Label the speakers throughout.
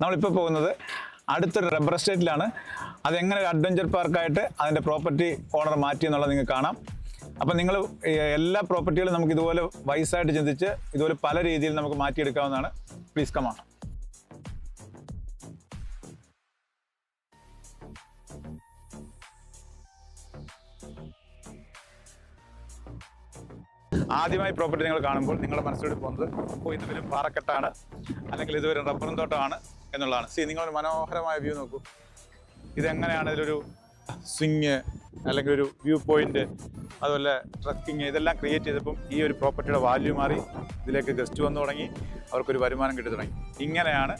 Speaker 1: നമ്മളിപ്പോൾ പോകുന്നത് അടുത്തൊരു റബ്ബർ എസ്റ്റേറ്റിലാണ്. അതെങ്ങനെ ഒരു അഡ്വഞ്ചർ പാർക്കായിട്ട് അതിൻ്റെ പ്രോപ്പർട്ടി ഓണർ മാറ്റി എന്നുള്ളത് നിങ്ങൾക്ക് കാണാം. അപ്പം നിങ്ങൾ എല്ലാ പ്രോപ്പർട്ടികളും നമുക്ക് ഇതുപോലെ വൈസായിട്ട് ചിന്തിച്ച് ഇതുപോലെ പല രീതിയിൽ നമുക്ക് മാറ്റിയെടുക്കാവുന്നതാണ്. Please come on. ആദ്യമായി പ്രോപ്പർട്ടി നിങ്ങൾ കാണുമ്പോൾ നിങ്ങളുടെ മനസ്സിലൂടെ പോകുന്നത് ഇതുവരെ പാറക്കെട്ടാണ് അല്ലെങ്കിൽ ഇതുവരെ റബ്ബറും തോട്ടമാണ് എന്നുള്ളതാണ്. നിങ്ങളൊരു മനോഹരമായ വ്യൂ നോക്കൂ. ഇതെങ്ങനെയാണ് ഇതിലൊരു സ്വിങ് അല്ലെങ്കിൽ ഒരു വ്യൂ പോയിന്റ്, അതുപോലെ ട്രക്കിങ്, ഇതെല്ലാം ക്രിയേറ്റ് ചെയ്തപ്പം ഈ ഒരു പ്രോപ്പർട്ടിയുടെ വാല്യൂ മാറി. ഇതിലേക്ക് ഗസ്റ്റ് വന്നു തുടങ്ങി, അവർക്കൊരു വരുമാനം കിട്ടി തുടങ്ങി. ഇങ്ങനെയാണ്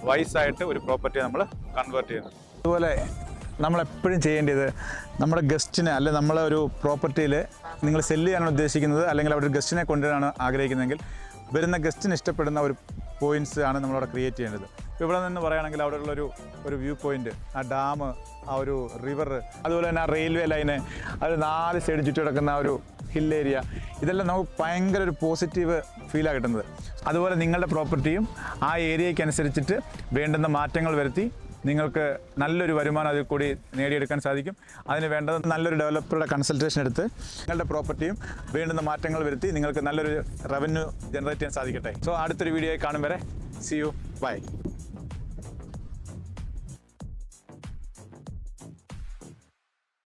Speaker 1: വൈസായിട്ട് ഒരു പ്രോപ്പർട്ടിയെ നമ്മൾ കൺവേർട്ട് ചെയ്യുന്നത്. അതുപോലെ നമ്മളെപ്പോഴും ചെയ്യേണ്ടത് നമ്മുടെ ഗസ്റ്റിനെ, അല്ലെങ്കിൽ നമ്മളെ ഒരു പ്രോപ്പർട്ടിയിൽ നിങ്ങൾ സെല്ല് ചെയ്യാനാണ് ഉദ്ദേശിക്കുന്നത്, അല്ലെങ്കിൽ അവിടെ ഒരു ഗസ്റ്റിനെ കൊണ്ടുവരാനാണ് ആഗ്രഹിക്കുന്നതെങ്കിൽ വരുന്ന ഗസ്റ്റിന് ഇഷ്ടപ്പെടുന്ന ഒരു പോയിൻറ്റ്സ് ആണ് നമ്മളവിടെ ക്രിയേറ്റ് ചെയ്യേണ്ടത്. ഇപ്പോൾ ഇവിടെ നിന്ന് പറയുകയാണെങ്കിൽ അവിടെയുള്ളൊരു വ്യൂ പോയിൻറ്റ്, ആ ഡാം, ആ ഒരു റിവർ, അതുപോലെ തന്നെ ആ റെയിൽവേ ലൈന്, അത് 4 സൈഡ് ചുറ്റി കിടക്കുന്ന ഒരു ഹിൽ ഏരിയ, ഇതെല്ലാം നമുക്ക് ഭയങ്കര ഒരു പോസിറ്റീവ് ഫീലാണ് കിട്ടുന്നത്. അതുപോലെ നിങ്ങളുടെ പ്രോപ്പർട്ടിയും ആ ഏരിയയ്ക്ക് അനുസരിച്ചിട്ട് വേണ്ടുന്ന മാറ്റങ്ങൾ വരുത്തി നിങ്ങൾക്ക് നല്ലൊരു വരുമാനം അതിൽ കൂടി നേടിയെടുക്കാൻ സാധിക്കും. അതിന് വേണ്ടത് നല്ലൊരു ഡെവലപ്പറുടെ കൺസൾട്ടേഷൻ എടുത്ത് നിങ്ങളുടെ പ്രോപ്പർട്ടിയും വേണ്ടുന്ന മാറ്റങ്ങൾ വരുത്തി നിങ്ങൾക്ക് നല്ലൊരു റവന്യൂ ജനറേറ്റ് ചെയ്യാൻ സാധിക്കട്ടെ. സോ അടുത്തൊരു വീഡിയോയിൽ കാണും വരെ, സി യു, ബൈ.